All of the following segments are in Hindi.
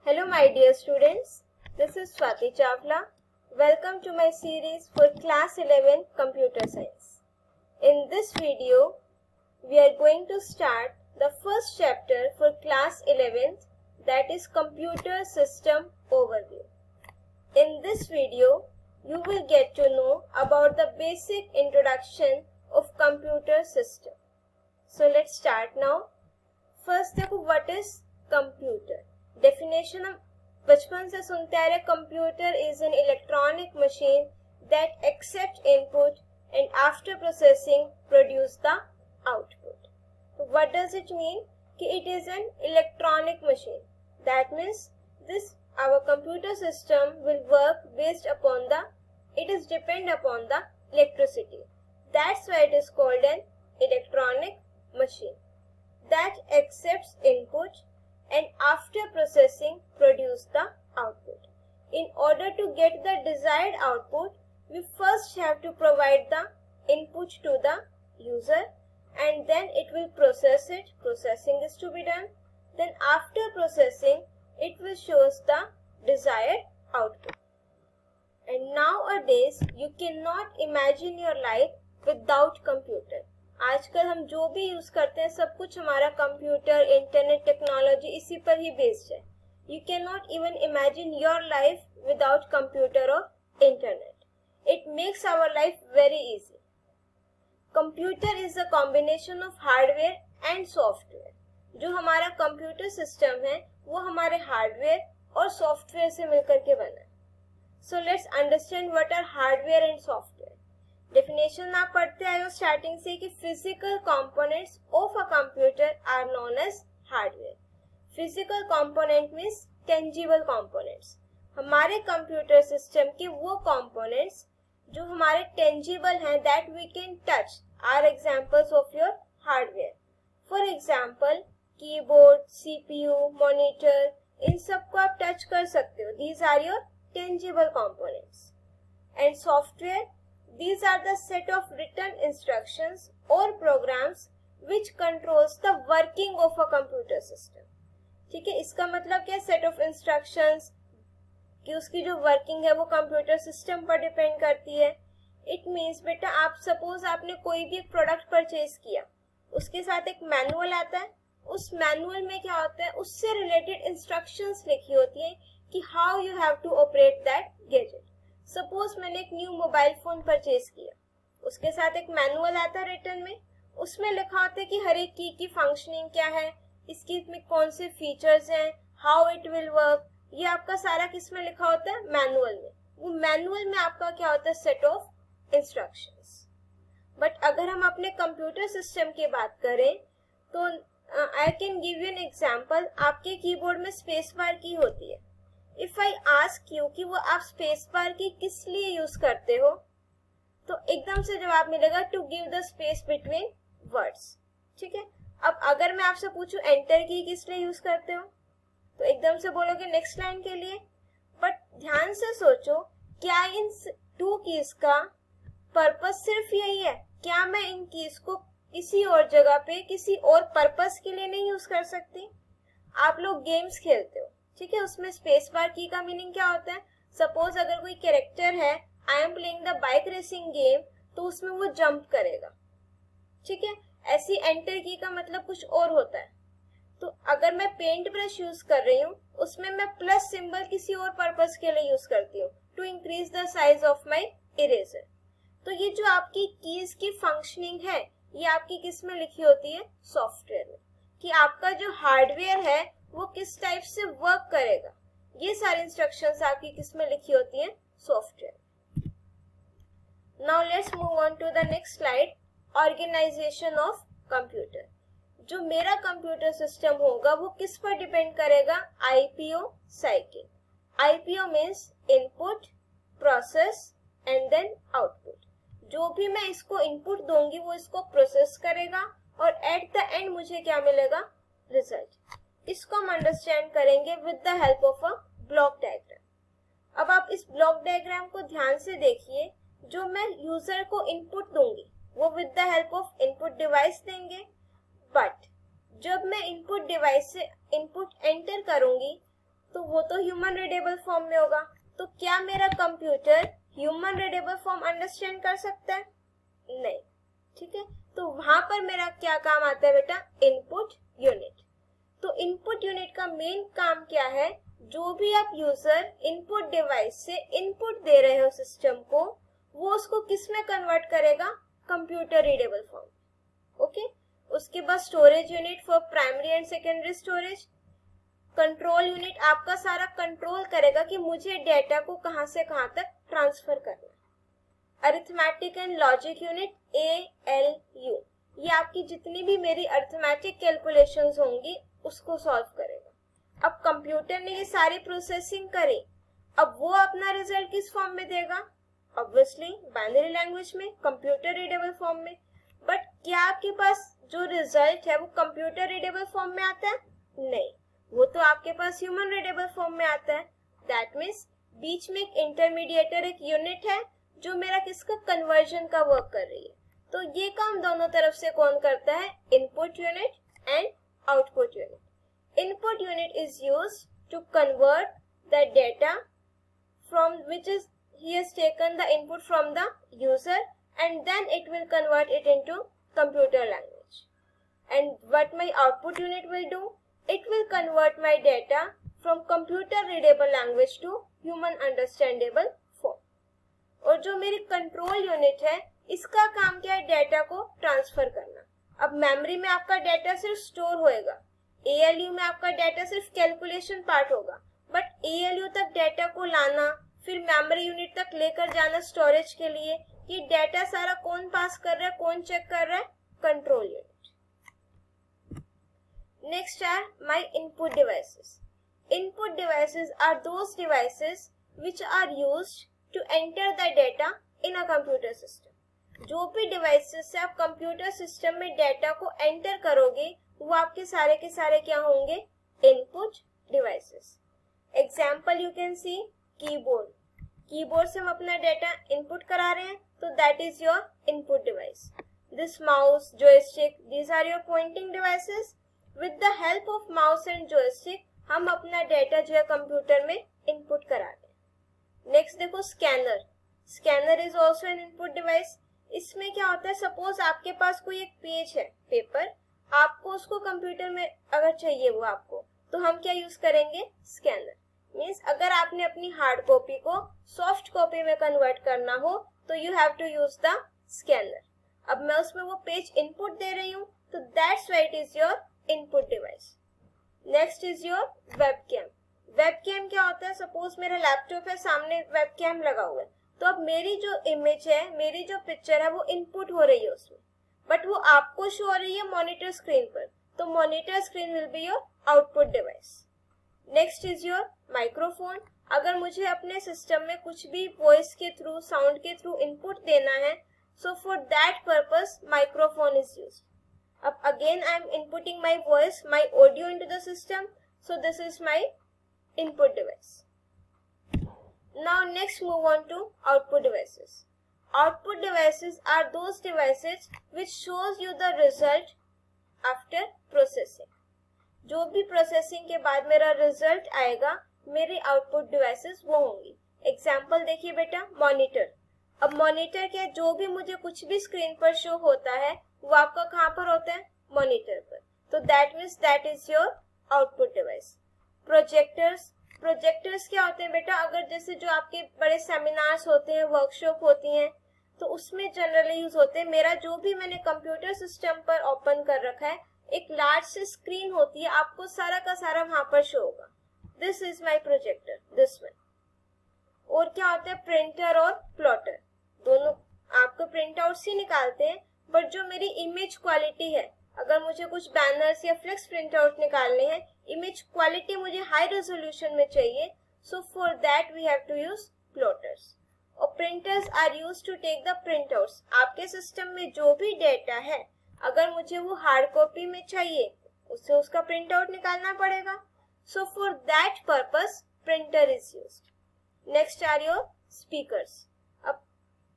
Hello my dear students, this is Swati Chawla. Welcome to my series for class 11 computer science. In this video, we are going to start the first chapter for class 11th, that is computer system overview. In this video, you will get to know about the basic introduction of computer system. So let's start now. First देखो what is computer. डेफिनेशन हम बचपन से सुनते आ रहे, computer is an electronic machine that accept input and after processing produce the output. तो व्हाट डज इट मीन कि it is an electronic machine. That means this our computer system will work based upon the it is depend upon the electricity. That's why it is called an electronic machine that accepts input and after processing produce the output. In order to get the desired output, we first have to provide the input to the user and then it will process it. Processing is to be done. Then after processing, it will show us the desired output. And nowadays, you cannot imagine your life without computer. आजकल हम जो भी यूज करते हैं सब कुछ हमारा कंप्यूटर, इंटरनेट टेक्नोलॉजी इसी पर ही बेस्ड है. You can not even imagine your life without computer और internet. It makes our life very easy. Computer is a combination of hardware and software. जो हमारा कंप्यूटर सिस्टम है वो हमारे हार्डवेयर और सॉफ्टवेयर से मिलकर के बना है. So let's understand what are hardware and software. Definition आप पढ़ते आए हो स्टार्टिंग से कि physical components of a computer are known as hardware. Physical component means tangible components. हमारे कंप्यूटर सिस्टम के वो कंपोनेंट्स जो हमारे टेंजिबल हैं that we can touch are examples of your hardware. For example keyboard, CPU, monitor, इन सबको आप टच कर सकते हो. These are your tangible components. And software, these are the set of written instructions or programs which controls the working of a computer system. ठीक है, इसका मतलब क्या, सेट ऑफ इंस्ट्रक्शंस कि उसकी जो वर्किंग है वो कंप्यूटर सिस्टम पर डिपेंड करती है. इट मीन्स बेटा आप सपोज आपने कोई भी एक प्रोडक्ट परचेज किया, उसके साथ एक मैनुअल आता है. उस मैनुअल में क्या होता है, उससे रिलेटेड इंस्ट्रक्शंस लिखी होती है कि how you have to operate that gadget. Suppose मैंने एक न्यू मोबाइल फोन परचेज किया, उसके साथ एक मैनुअल आता है रिटर्न में. उसमें लिखा होता है कि हर एक की फंक्शनिंग क्या है, इसकी में कौन से फीचर्स हैं, हाउ इट विल वर्क. ये आपका सारा किस में लिखा होता है, मैनुअल में. वो मैनुअल में आपका क्या होता है, सेट ऑफ इंस्ट्रक्शंस. बट अगर हम अपने कंप्यूटर सिस्टम की बात करें तो आई can give you an example. आपके कीबोर्ड में स्पेस बार की होती है. इफ आई आस्क यू कि वो आप स्पेस बार की किस लिए यूज करते हो, तो एकदम से जवाब मिलेगा to give the space between words. ठीक है, अब अगर मैं आपसे पूछूं एंटर की किस लिए यूज करते हो, तो एकदम से बोलोगे नेक्स्ट लाइन के लिए. बट ध्यान से सोचो, क्या इन टू कीज का पर्पस सिर्फ यही है? क्या मैं इन कीज को किसी और जगह पे किसी और पर्पस के लिए नहीं यूज कर सकती? आप लोग गेम्स खेलते हो, ठीक है, उसमें स्पेस बार की का मीनिंग क्या होता है. सपोज अगर कोई कैरेक्टर है, I am playing the bike racing game, तो उसमें वो जंप करेगा. ठीक है, ऐसी एंटर की का मतलब कुछ और होता है. तो अगर मैं पेंट ब्रश यूज कर रही हूँ, उसमें मैं प्लस सिंबल किसी और पर्पस के लिए यूज करती हूँ, to increase the size of my eraser. तो ये जो आपकी कीज की फंक्शनिंग है, ये आपकी किस में लिखी होती है, सॉफ्टवेयर में, कि आपका जो हार्डवेयर है वो किस टाइप से वर्क करेगा. ये सारी इंस्ट्रक्शंस आपकी किस में लिखी होती हैं, software. Now let's move on to the next slide, organisation of computer. जो मेरा कंप्यूटर सिस्टम होगा वो किस पर डिपेंड करेगा, IPO cycle. IPO means input, process and then output. जो भी मैं इसको इनपुट दूंगी वो इसको प्रोसेस करेगा और एट द एंड मुझे क्या मिलेगा, रिजल्ट. इसको हम अंडरस्टैंड करेंगे with the help of a block diagram. अब आप इस ब्लॉक डायग्राम को ध्यान से देखिए. जो मैं यूजर को इनपुट दूंगी वो with the help of input device देंगे. बट जब मैं इनपुट डिवाइस से इनपुट एंटर करूंगी तो वो तो ह्यूमन रीडेबल फॉर्म में होगा। तो क्या मेरा computer human readable form understand कर सकता है? नहीं। ठीक है, तो वहां पर मेरा क्या काम आता है बेटा? Input unit. तो इनपुट यूनिट का मेन काम क्या है? जो भी आप यूजर इनपुट डिवाइस से इनपुट दे रहे हो सिस्टम को, वो उसको किस में कन्वर्ट करेगा? Computer readable form. ओके, उसके बाद storage unit for primary and secondary storage. Control unit आपका सारा कंट्रोल करेगा कि मुझे डेटा को कहां से कहां तक ट्रांसफर करना है। Arithmetic and logic unit ALU, ये आपकी जितनी भी मेरी अरिथमेटिक कैलकुलेशंस होंगी उसको सॉल्व करेगा। अब कंप्यूटर ने ये सारी प्रोसेसिंग करी, अब वो अपना रिजल्ट किस फॉर्म में देगा? ऑब्वियसली बाइनरी लैंग्वेज में, कंप्यूटर रीडेबल फॉर्म में। बट क्या आपके पास जो रिजल्ट है वो कंप्यूटर रीडेबल फॉर्म में आता है? नहीं, वो तो आपके पास ह्यूमन रीडेबल फॉर्म में आता है। दैट मीन्स बीच में एक इंटरमीडिएटर, एक यूनिट है जो मेरा किसका कन्वर्जन का वर्क कर रही है। तो ये काम दोनों तरफ से कौन करता है? Input unit and output unit. Input unit is used to convert the data from which is he has taken the input from the user, and then it will convert it into computer language. And what my output unit will do? It will convert my data from computer readable language to human understandable form. और जो मेरी कंट्रोल यूनिट है, इसका काम क्या है? डेटा को ट्रांसफर करना। अब मेमोरी में आपका डेटा सिर्फ स्टोर होएगा, ALU में आपका डेटा सिर्फ कैलकुलेशन पार्ट होगा, बट ALU तक डेटा को लाना, फिर मेमोरी यूनिट तक लेकर जाना स्टोरेज के लिए, ये डेटा सारा कौन पास कर रहा है, कौन चेक कर रहा है? Control unit. Next are my input devices. Input devices are those devices which are used to enter the data in a computer system. जो भी डिवाइसेस से आप कंप्यूटर सिस्टम में डेटा को एंटर करोगे, वो आपके सारे के सारे क्या होंगे? Input devices. Example you can see keyboard. Keyboard से हम अपना डेटा इनपुट करा रहे हैं, तो that is your input device. This mouse, joystick, these are your pointing devices. With the help of mouse and joystick हम अपना डेटा जो है कंप्यूटर में इनपुट करा रहे हैं। नेक्स्ट देखो scanner. Scanner is also an input device. इसमें क्या होता है? सपोज आपके पास कोई एक पेज है, पेपर, आपको उसको कंप्यूटर में अगर चाहिए वो आपको, तो हम क्या यूज करेंगे? स्कैनर। मीन्स अगर आपने अपनी हार्ड कॉपी को सॉफ्ट कॉपी में कन्वर्ट करना हो, तो you have to use the scanner. अब मैं उसमें वो पेज इनपुट दे रही हूँ, तो that's why it is your input device. Next is your webcam. Webcam क्या होता है? सपोज मेरा लैपटॉप है, सामने वेबकैम लगा हुआ है, तो अब मेरी जो इमेज है, मेरी जो पिक्चर है, वो इनपुट हो रही है उसमें, बट वो आपको शो हो रही है मॉनिटर स्क्रीन पर, तो monitor screen will be your output device. Next is your microphone. अगर मुझे अपने सिस्टम में कुछ भी वॉइस के थ्रू, साउंड के थ्रू इनपुट देना है, so for that purpose microphone is used. अब again I am inputting my voice, my audio into the system, so this is my input device. Now next move on to output devices. Output devices are those devices which shows you the result after processing. जो भी प्रोसेसिंग के बाद मेरा रिजल्ट आएगा, मेरे आउटपुट डिवाइसेस वो होंगी। एग्जाम्पल देखिए बेटा, मॉनिटर। अब मॉनिटर क्या, जो भी मुझे कुछ भी स्क्रीन पर शो होता है वो आपका कहाँ पर होता है? मॉनिटर पर। तो that means that is your output device. Projectors. Projectors क्या होते हैं बेटा? अगर जैसे जो आपके बड़े सेमिनार्स होते हैं, वर्कशॉप होती हैं, तो उसमें जनरली यूज होते हैं। मेरा जो भी मैंने कंप्यूटर सिस्टम पर ओपन कर रखा है, एक लार्ज सी स्क्रीन होती है, आपको सारा का सारा वहां पर शो होगा। This is my projector, this one. और क्या होता है? प्रिंटर और प्लॉटर। दोनों आपको प्रिंट आउट से निकालते हैं, बट जो मेरी इमेज क्वालिटी है, अगर मुझे कुछ बैनर्स या फ्लेक्स प्रिंट आउट निकालने हैं, इमेज क्वालिटी मुझे हाई रेजोल्यूशन में चाहिए, so for that we have to use plotters. और printers are use to take the print outs. आपके सिस्टम में जो भी डेटा है, अगर मुझे वो हार्ड कॉपी में चाहिए, उससे उसका प्रिंट आउट निकालना पड़ेगा, so for that purpose printer is used. Next are your speakers. अब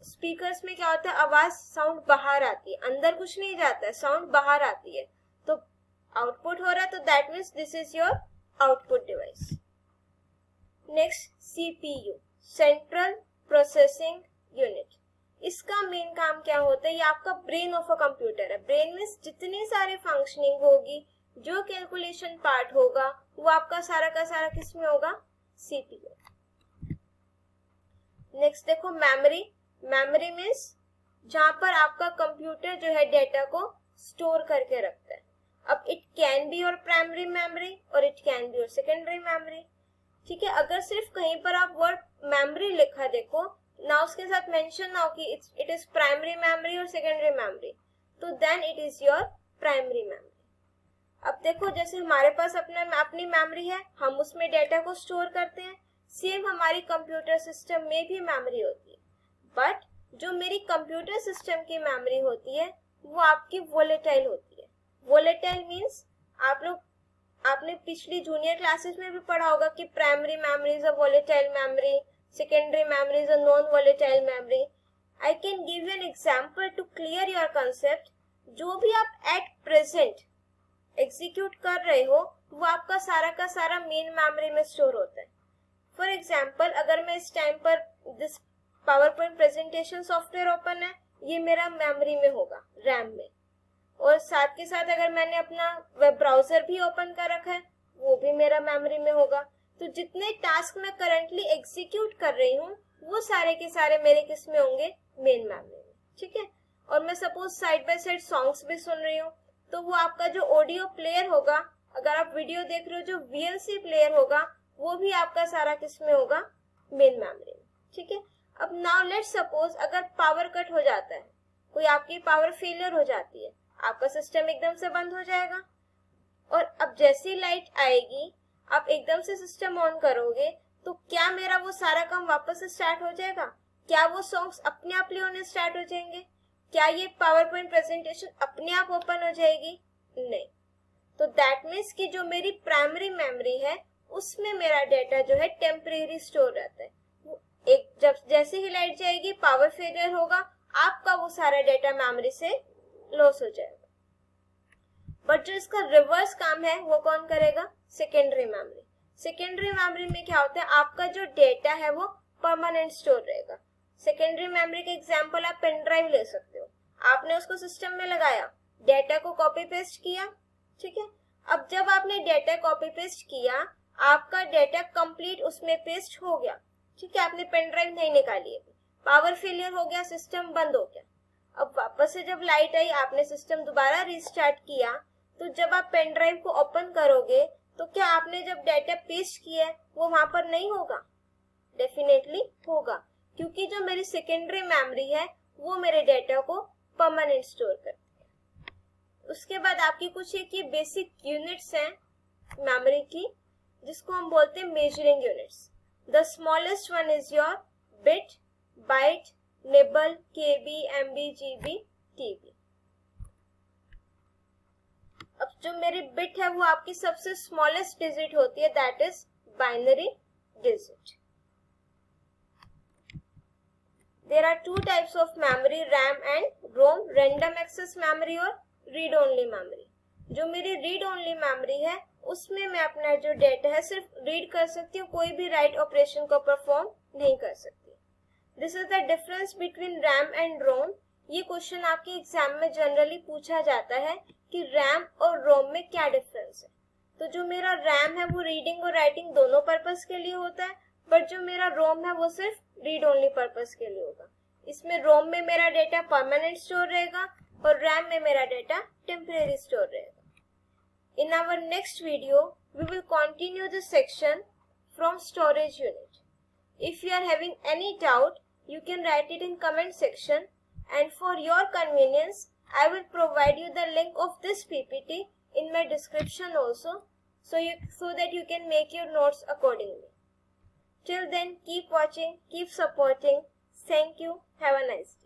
स्पीकर्स में क्या होता है? आवाज, साउंड बाहर आती है, अंदर कुछ नहीं जाता है, साउंड बाहर आती है, तो आउटपुट हो रहा है, तो that means this is your output device. Next CPU, central processing unit. इसका मेन काम क्या होता है, ये आपका ब्रेन ऑफ अ कंप्यूटर है। ब्रेन में जितनी सारी फंक्शनिंग होगी, जो कैलकुलेशन पार्ट होगा, वो आपका सारा का सारा किस में होगा, CPU। नेक्स्ट देखो मेमोरी। मेमोरी मीन्स जहां पर आपका कंप्यूटर जो है डेटा को स्टोर करके रखता है। अब it can be your primary memory और it can be your secondary memory. ठीक है, अगर सिर्फ कहीं पर आप वर्ड मेमोरी लिखा देखो ना, उसके साथ मेंशन ना हो कि इट इज प्राइमरी मेमोरी और सेकेंडरी मेमोरी, तो then it is your primary memory. अब देखो जैसे हमारे पास अपनी मेमोरी है, हम उसमें डेटा को स्टोर करते हैं, सेम हमारी कंप्यूटर सिस्टम में भी मेमोरी होती है। बट जो मेरी कंप्यूटर सिस्टम की मेमोरी होती है वो आपकी वोलेटाइल होती है। वोलेटाइल मीन्स आपने पिछली जूनियर क्लासेस में भी पढ़ा होगा कि primary memory is a volatile memory, secondary memory is a non volatile memory. I can give you an example to clear your concept. जो भी आप एट प्रेजेंट एग्जीक्यूट कर रहे हो वो आपका सारा का सारा मेन मेमोरी में स्टोर होता है। फॉर एग्जाम्पल, अगर मैं इस टाइम पर this power point presentation software open है, ये मेरा मेमोरी में होगा, रैम में। और साथ के साथ अगर मैंने अपना वेब ब्राउजर भी ओपन कर रखा है, वो भी मेरा मेमोरी में होगा। तो जितने टास्क मैं करंटली एग्जीक्यूट कर रही हूँ वो सारे के सारे मेरे किस में होंगे, मेन मेमोरी में। ठीक है, और मैं suppose side by side songs भी सुन रही हूँ, तो वो आपका जो ऑडियो प्लेयर होगा, अगर आप वीडियो देख रहे हो, जो VLC प्लेयर होगा, वो भी आपका सारा किस में होगा, मेन मेमोरी में। ठीक है, अब नाउ लेट्स सपोज अगर पावर कट हो जाता है, कोई आपकी पावर फेलियर हो जाती है, आपका सिस्टम एकदम से बंद हो जाएगा। और अब जैसे ही लाइट आएगी, आप एकदम से सिस्टम ऑन करोगे, तो क्या मेरा वो सारा काम वापस से स्टार्ट हो जाएगा? क्या वो सॉन्ग्स अपने आप प्ले होने स्टार्ट हो जाएंगे? क्या ये पावर पॉइंट प्रेजेंटेशन अपने आप ओपन हो जाएगी? नहीं। तो दैट मीन्स कि जो मेरी प्राइमरी मेमोरी है उसमें मेरा डेटा जो है टेम्परेरी स्टोर रहता है। जब जैसे ही लाइट जाएगी, पावर फेलियर होगा, आपका वो सारा डेटा मेमोरी से लॉस हो जाएगा। बट जो इसका रिवर्स काम है वो कौन करेगा? Secondary memory. सेकेंडरी मेमोरी में क्या होता है, आपका जो डेटा है वो परमानेंट स्टोर रहेगा। सेकेंडरी मेमोरी का एग्जांपल आप पेन ड्राइव ले सकते हो। आपने उसको सिस्टम में लगाया, डेटा को कॉपी पेस्ट किया। ठीक है, अब जब आपने डेटा कॉपी पेस्ट किया, आपका डेटा कंप्लीट उसमें पेस्ट हो गया। ठीक है, आपने पेन ड्राइव नहीं निकाली, पावर फेलियर हो गया, सिस्टम बंद हो गया। अब वापस से जब लाइट आई, आपने सिस्टम दोबारा रिस्टार्ट किया, तो जब आप पेन ड्राइव को ओपन करोगे, तो क्या आपने जब डेटा पेस्ट किया है वो वहां पर नहीं होगा? डेफिनेटली होगा, क्योंकि जो मेरी सेकेंडरी मेमोरी है वो मेरे डेटा को परमानेंट स्टोर करती है। उसके बाद आपकी कुछ एक ये बेसिक यूनिट्स हैं मेमोरी की, जिसको हम बोलते हैं measuring units. The smallest one is your bit, byte, nibble, KB, MB, GB, TB। अब जो मेरी बिट है वो आपकी सबसे स्मॉलेस्ट डिजिट होती है, that is binary digit. There are two types of memory, RAM and ROM, random access memory और read only memory। जो मेरी रीड ओनली मेमोरी है उसमें मैं अपना जो डेटा है सिर्फ रीड कर सकती हूँ, कोई भी राइट ऑपरेशन को परफॉर्म नहीं कर सकती। This is the difference between RAM and ROM. ये क्वेश्चन आपके एग्जाम में जनरली पूछा जाता है कि रैम और रोम में क्या डिफरेंस है। तो जो मेरा रैम है वो रीडिंग और राइटिंग दोनों पर्पस के लिए होता है, बट जो मेरा रोम है वो सिर्फ रीड ओनली पर्पस के लिए होगा। इसमें रोम में मेरा डेटा परमानेंट स्टोर रहेगा और रैम में मेरा डेटा टेम्परेरी स्टोर रहेगा। In our next video, we will continue this section from storage unit. If you are having any doubt, you can write it in comment section, and for your convenience, I will provide you the link of this PPT in my description also, so that you can make your notes accordingly. Till then, keep watching, keep supporting. Thank you. Have a nice day.